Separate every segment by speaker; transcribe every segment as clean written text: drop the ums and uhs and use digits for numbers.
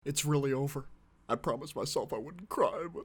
Speaker 1: It's really over. I promised myself I wouldn't cry, but...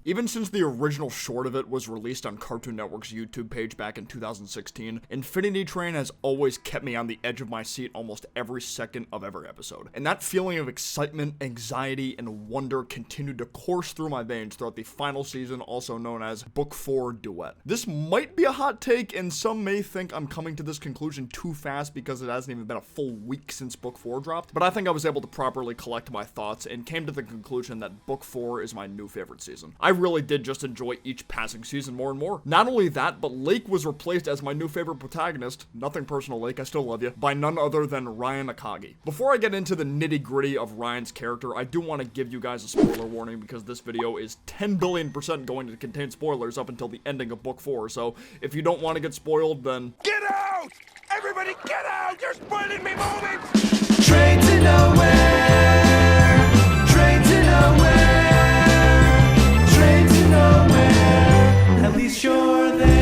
Speaker 1: Even since the original short of it was released on Cartoon Network's YouTube page back in 2016, Infinity Train has always kept me on the edge of my seat almost every second of every episode. And that feeling of excitement, anxiety, and wonder continued to course through my veins throughout the final season, also known as Book 4 Duet. This might be a hot take, and some may think I'm coming to this conclusion too fast because it hasn't even been a full week since Book 4 dropped, but I think I was able to properly collect my thoughts and came to the conclusion that Book 4 is my new favorite season. I really did just enjoy each passing season more and more. Not only that, but Lake was replaced as my new favorite protagonist, nothing personal Lake, I still love you, by none other than Ryan Akagi. Before I get into the nitty gritty of Ryan's character, I do want to give you guys a spoiler warning because this video is 10 billion% going to contain spoilers up until the ending of Book 4, so if you don't want to get spoiled, then
Speaker 2: get out! Everybody get out! You're spoiling me moments!
Speaker 3: Train to nowhere, train to nowhere. At least you're there.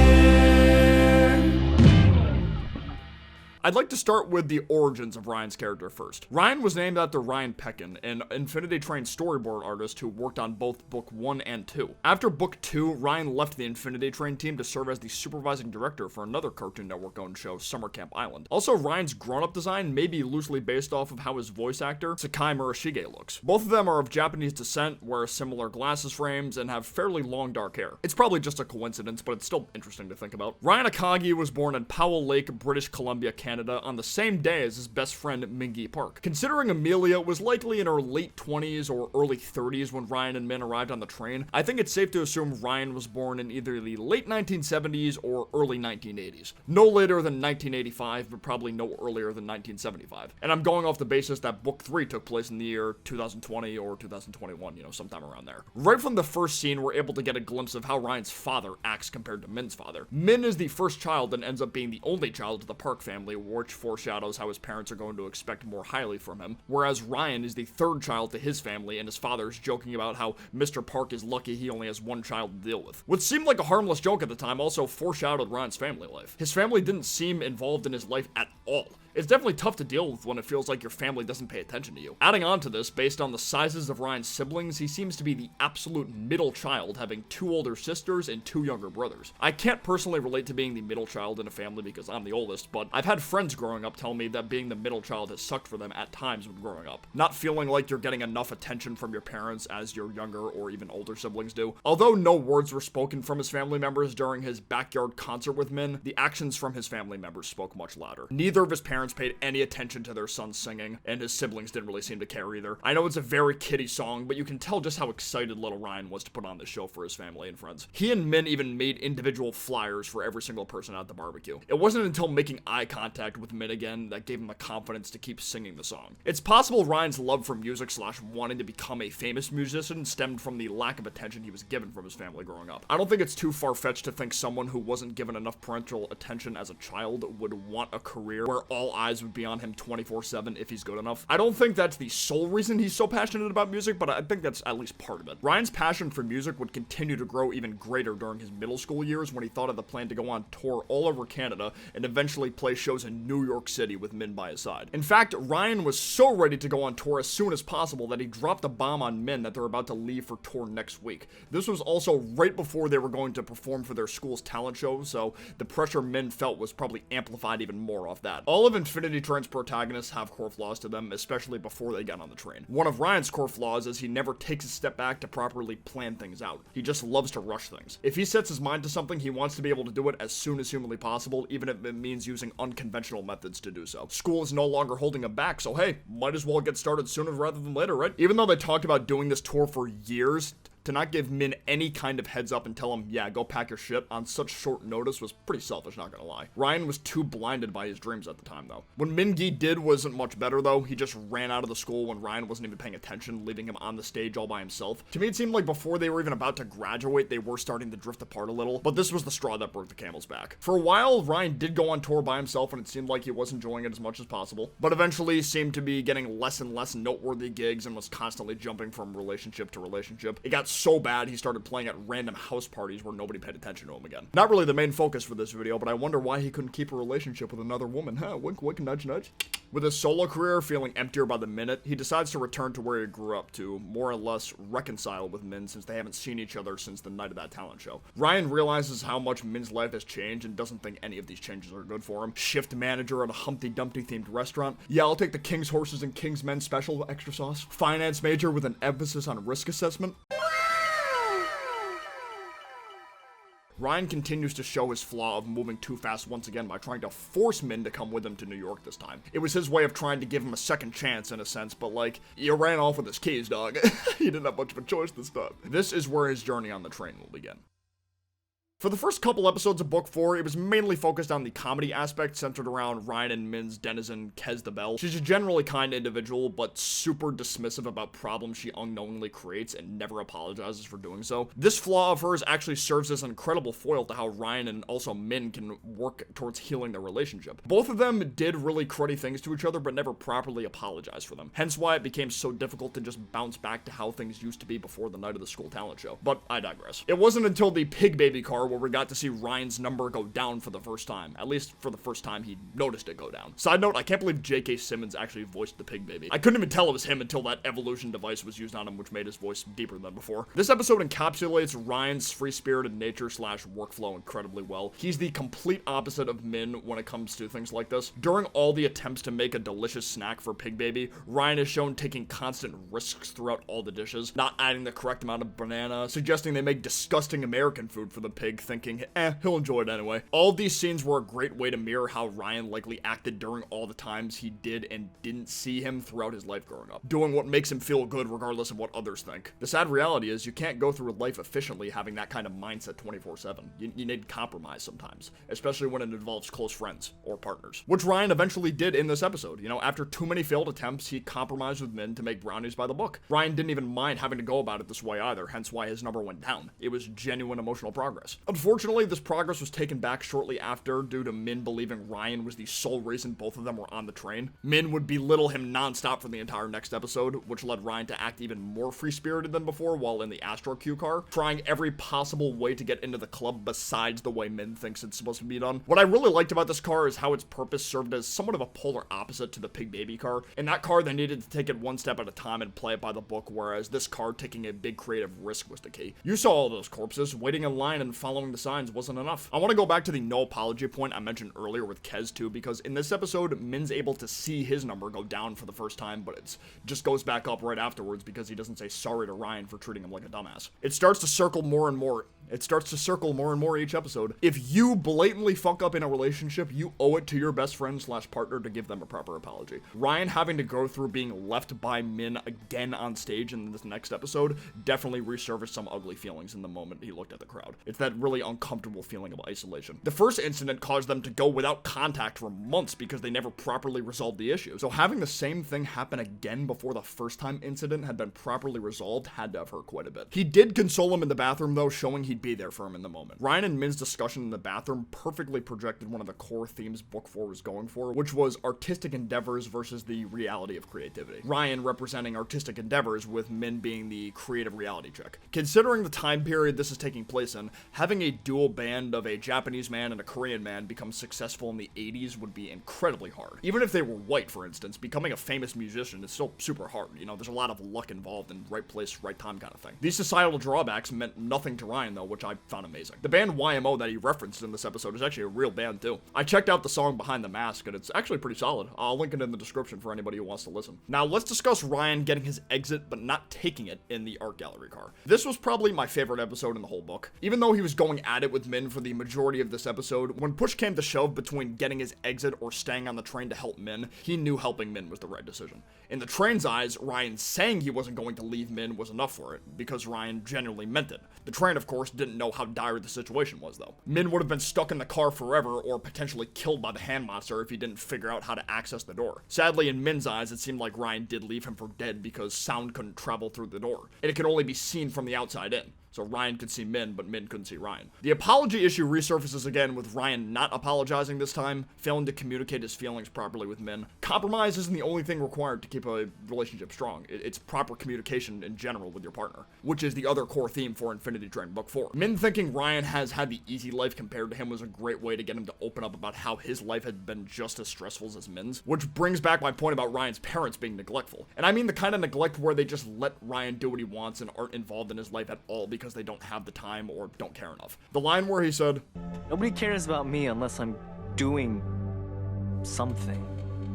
Speaker 1: I'd like to start with the origins of Ryan's character first. Ryan was named after Ryan Peckin, an Infinity Train storyboard artist who worked on both Book 1 and 2. After Book 2, Ryan left the Infinity Train team to serve as the supervising director for another Cartoon Network-owned show, Summer Camp Island. Also, Ryan's grown-up design may be loosely based off of how his voice actor, Sakai Murashige, looks. Both of them are of Japanese descent, wear similar glasses frames, and have fairly long dark hair. It's probably just a coincidence, but it's still interesting to think about. Ryan Akagi was born in Powell Lake, British Columbia, Canada, on the same day as his best friend Mingi Park. Considering Amelia was likely in her late 20s or early 30s when Ryan and Min arrived on the train, I think it's safe to assume Ryan was born in either the late 1970s or early 1980s. No later than 1985, but probably no earlier than 1975. And I'm going off the basis that Book 3 took place in the year 2020 or 2021, sometime around there. Right from the first scene, we're able to get a glimpse of how Ryan's father acts compared to Min's father. Min is the first child and ends up being the only child of the Park family, which foreshadows how his parents are going to expect more highly from him, whereas Ryan is the third child to his family and his father's joking about how Mr. Park is lucky he only has one child to deal with. What seemed like a harmless joke at the time also foreshadowed Ryan's family life. His family didn't seem involved in his life at all. It's definitely tough to deal with when it feels like your family doesn't pay attention to you. Adding on to this, based on the sizes of Ryan's siblings, he seems to be the absolute middle child, having 2 older sisters and 2 younger brothers. I can't personally relate to being the middle child in a family because I'm the oldest, but I've had friends growing up tell me that being the middle child has sucked for them at times when growing up. Not feeling like you're getting enough attention from your parents as your younger or even older siblings do. Although no words were spoken from his family members during his backyard concert with Min, the actions from his family members spoke much louder. Neither of his parents paid any attention to their son singing, and his siblings didn't really seem to care either. I know it's a very kiddie song, but you can tell just how excited little Ryan was to put on this show for his family and friends. He and Min even made individual flyers for every single person at the barbecue. It wasn't until making eye contact with Min again that gave him the confidence to keep singing the song. It's possible Ryan's love for music / wanting to become a famous musician stemmed from the lack of attention he was given from his family growing up. I don't think it's too far-fetched to think someone who wasn't given enough parental attention as a child would want a career where all eyes would be on him 24/7 if he's good enough. I don't think that's the sole reason he's so passionate about music, but I think that's at least part of it. Ryan's passion for music would continue to grow even greater during his middle school years when he thought of the plan to go on tour all over Canada and eventually play shows in New York City with Min by his side. In fact, Ryan was so ready to go on tour as soon as possible that he dropped a bomb on Min that they're about to leave for tour next week. This was also right before they were going to perform for their school's talent show, so the pressure Min felt was probably amplified even more off that. All of Infinity Train's protagonists have core flaws to them, especially before they get on the train. One of Ryan's core flaws is he never takes a step back to properly plan things out. He just loves to rush things. If he sets his mind to something, he wants to be able to do it as soon as humanly possible, even if it means using unconventional methods to do so. School is no longer holding him back, so hey, might as well get started sooner rather than later, right? Even though they talked about doing this tour for years, to not give Min any kind of heads up and tell him, yeah, go pack your shit on such short notice was pretty selfish, not gonna lie. Ryan was too blinded by his dreams at the time, though. What Min-gi did wasn't much better, though. He just ran out of the school when Ryan wasn't even paying attention, leaving him on the stage all by himself. To me, it seemed like before they were even about to graduate, they were starting to drift apart a little, but this was the straw that broke the camel's back. For a while, Ryan did go on tour by himself, and it seemed like he was enjoying it as much as possible, but eventually seemed to be getting less and less noteworthy gigs and was constantly jumping from relationship to relationship. It got so bad, he started playing at random house parties where nobody paid attention to him again. Not really the main focus for this video, but I wonder why he couldn't keep a relationship with another woman, huh? Wink, wink, nudge, nudge. With his solo career feeling emptier by the minute, he decides to return to where he grew up to more or less reconcile with Min since they haven't seen each other since the night of that talent show. Ryan realizes how much Min's life has changed and doesn't think any of these changes are good for him. Shift manager at a Humpty Dumpty themed restaurant. Yeah, I'll take the King's Horses and King's Men special extra sauce. Finance major with an emphasis on risk assessment. Ryan continues to show his flaw of moving too fast once again by trying to force Min to come with him to New York this time. It was his way of trying to give him a second chance in a sense, but like, you ran off with his keys, dog. He didn't have much of a choice this time. This is where his journey on the train will begin. For the first couple episodes of Book 4, it was mainly focused on the comedy aspect centered around Ryan and Min's denizen, Kez the Bell. She's a generally kind individual, but super dismissive about problems she unknowingly creates and never apologizes for doing so. This flaw of hers actually serves as an incredible foil to how Ryan and also Min can work towards healing their relationship. Both of them did really cruddy things to each other, but never properly apologized for them. Hence why it became so difficult to just bounce back to how things used to be before the night of the school talent show. But I digress. It wasn't until the Pig Baby car where we got to see Ryan's number go down for the first time. At least for the first time he noticed it go down. Side note, I can't believe J.K. Simmons actually voiced the Pig Baby. I couldn't even tell it was him until that evolution device was used on him, which made his voice deeper than before. This episode encapsulates Ryan's free-spirited nature slash workflow incredibly well. He's the complete opposite of Min when it comes to things like this. During all the attempts to make a delicious snack for Pig Baby, Ryan is shown taking constant risks throughout all the dishes, not adding the correct amount of banana, suggesting they make disgusting American food for the pig, thinking, he'll enjoy it anyway. All of these scenes were a great way to mirror how Ryan likely acted during all the times he did and didn't see him throughout his life growing up, doing what makes him feel good regardless of what others think. The sad reality is you can't go through life efficiently having that kind of mindset 24/7. You need compromise sometimes, especially when it involves close friends or partners, which Ryan eventually did in this episode. You know, after too many failed attempts, he compromised with Min to make brownies by the book. Ryan didn't even mind having to go about it this way either, hence why his number went down. It was genuine emotional progress. Unfortunately, this progress was taken back shortly after due to Min believing Ryan was the sole reason both of them were on the train. Min would belittle him nonstop for the entire next episode, which led Ryan to act even more free-spirited than before while in the Astro Q car, trying every possible way to get into the club besides the way Min thinks it's supposed to be done. What I really liked about this car is how its purpose served as somewhat of a polar opposite to the Pig Baby car. In that car, they needed to take it one step at a time and play it by the book, whereas this car taking a big creative risk was the key. You saw all those corpses, waiting in line and following the signs wasn't enough. I want to go back to the no apology point I mentioned earlier with Kez too, because in this episode, Min's able to see his number go down for the first time, but it just goes back up right afterwards because he doesn't say sorry to Ryan for treating him like a dumbass. It starts to circle more and more. Each episode. If you blatantly fuck up in a relationship, you owe it to your best friend slash partner to give them a proper apology. Ryan having to go through being left by Min again on stage in this next episode definitely resurfaced some ugly feelings in the moment he looked at the crowd. It's that really uncomfortable feeling of isolation. The first incident caused them to go without contact for months because they never properly resolved the issue. So having the same thing happen again before the first time incident had been properly resolved had to have hurt quite a bit. He did console him in the bathroom though, showing he'd be there for him in the moment. Ryan and Min's discussion in the bathroom perfectly projected one of the core themes Book 4 was going for, which was artistic endeavors versus the reality of creativity. Ryan representing artistic endeavors with Min being the creative reality check. Considering the time period this is taking place in, having a dual band of a Japanese man and a Korean man become successful in the 80s would be incredibly hard. Even if they were white, for instance, becoming a famous musician is still super hard. You know, there's a lot of luck involved in right place, right time kind of thing. These societal drawbacks meant nothing to Ryan though, which I found amazing. The band YMO that he referenced in this episode is actually a real band too. I checked out the song Behind the Mask and it's actually pretty solid. I'll link it in the description for anybody who wants to listen. Now let's discuss Ryan getting his exit but not taking it in the art gallery car. This was probably my favorite episode in the whole book. Even though he was going at it with Min for the majority of this episode, when push came to shove between getting his exit or staying on the train to help Min, he knew helping Min was the right decision. In the train's eyes, Ryan saying he wasn't going to leave Min was enough for it, because Ryan genuinely meant it. The train, of course, didn't know how dire the situation was, though. Min would have been stuck in the car forever, or potentially killed by the hand monster if he didn't figure out how to access the door. Sadly, in Min's eyes, it seemed like Ryan did leave him for dead because sound couldn't travel through the door, and it could only be seen from the outside in. So Ryan could see Min, but Min couldn't see Ryan. The apology issue resurfaces again with Ryan not apologizing this time, failing to communicate his feelings properly with Min. Compromise isn't the only thing required to keep a relationship strong. It's proper communication in general with your partner, which is the other core theme for Infinity Train Book 4. Min thinking Ryan has had the easy life compared to him was a great way to get him to open up about how his life had been just as stressful as Min's, which brings back my point about Ryan's parents being neglectful. And I mean the kind of neglect where they just let Ryan do what he wants and aren't involved in his life at all because they don't have the time or don't care enough. The line where he said,
Speaker 4: "Nobody cares about me unless I'm doing something."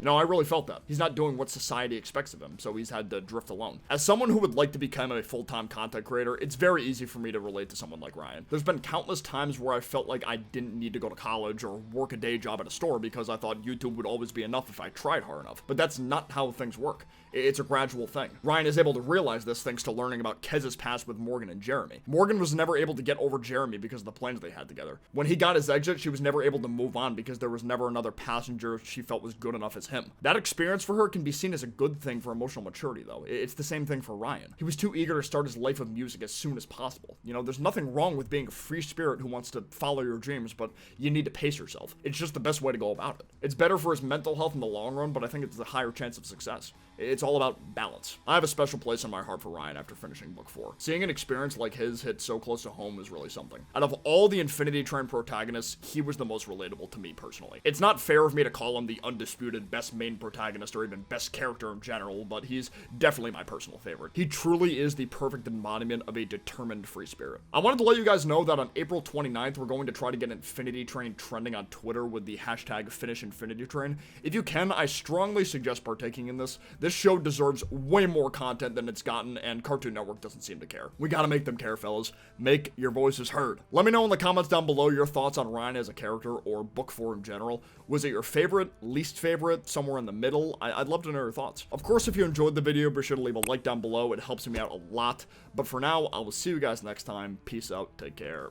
Speaker 1: I really felt that. He's not doing what society expects of him, so he's had to drift alone. As someone who would like to become a full-time content creator, it's very easy for me to relate to someone like Ryan. There's been countless times where I felt like I didn't need to go to college or work a day job at a store because I thought YouTube would always be enough if I tried hard enough. But that's not how things work. It's a gradual thing. Ryan is able to realize this thanks to learning about Kez's past with Morgan and Jeremy. Morgan was never able to get over Jeremy because of the plans they had together. When he got his exit, she was never able to move on because there was never another passenger she felt was good enough as him. That experience for her can be seen as a good thing for emotional maturity, though. It's the same thing for Ryan. He was too eager to start his life of music as soon as possible. There's nothing wrong with being a free spirit who wants to follow your dreams, but you need to pace yourself. It's just the best way to go about it. It's better for his mental health in the long run, but I think it's a higher chance of success. It's all about balance. I have a special place in my heart for Ryan after finishing book 4. Seeing an experience like his hit so close to home is really something. Out of all the Infinity Train protagonists, he was the most relatable to me personally. It's not fair of me to call him the undisputed best main protagonist or even best character in general, but he's definitely my personal favorite. He truly is the perfect embodiment of a determined free spirit. I wanted to let you guys know that on April 29th, we're going to try to get Infinity Train trending on Twitter with the hashtag #FinishInfinityTrain. If you can, I strongly suggest partaking in this. This show deserves way more content than it's gotten, and Cartoon Network doesn't seem to care. We gotta make them care, fellas. Make your voices heard. Let me know in the comments down below your thoughts on Ryan as a character or book 4 in general. Was it your favorite, least favorite, somewhere in the middle? I'd love to know your thoughts. Of course, if you enjoyed the video, be sure to leave a like down below. It helps me out a lot. But for now, I will see you guys next time. Peace out. Take care.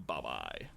Speaker 1: Bye-bye.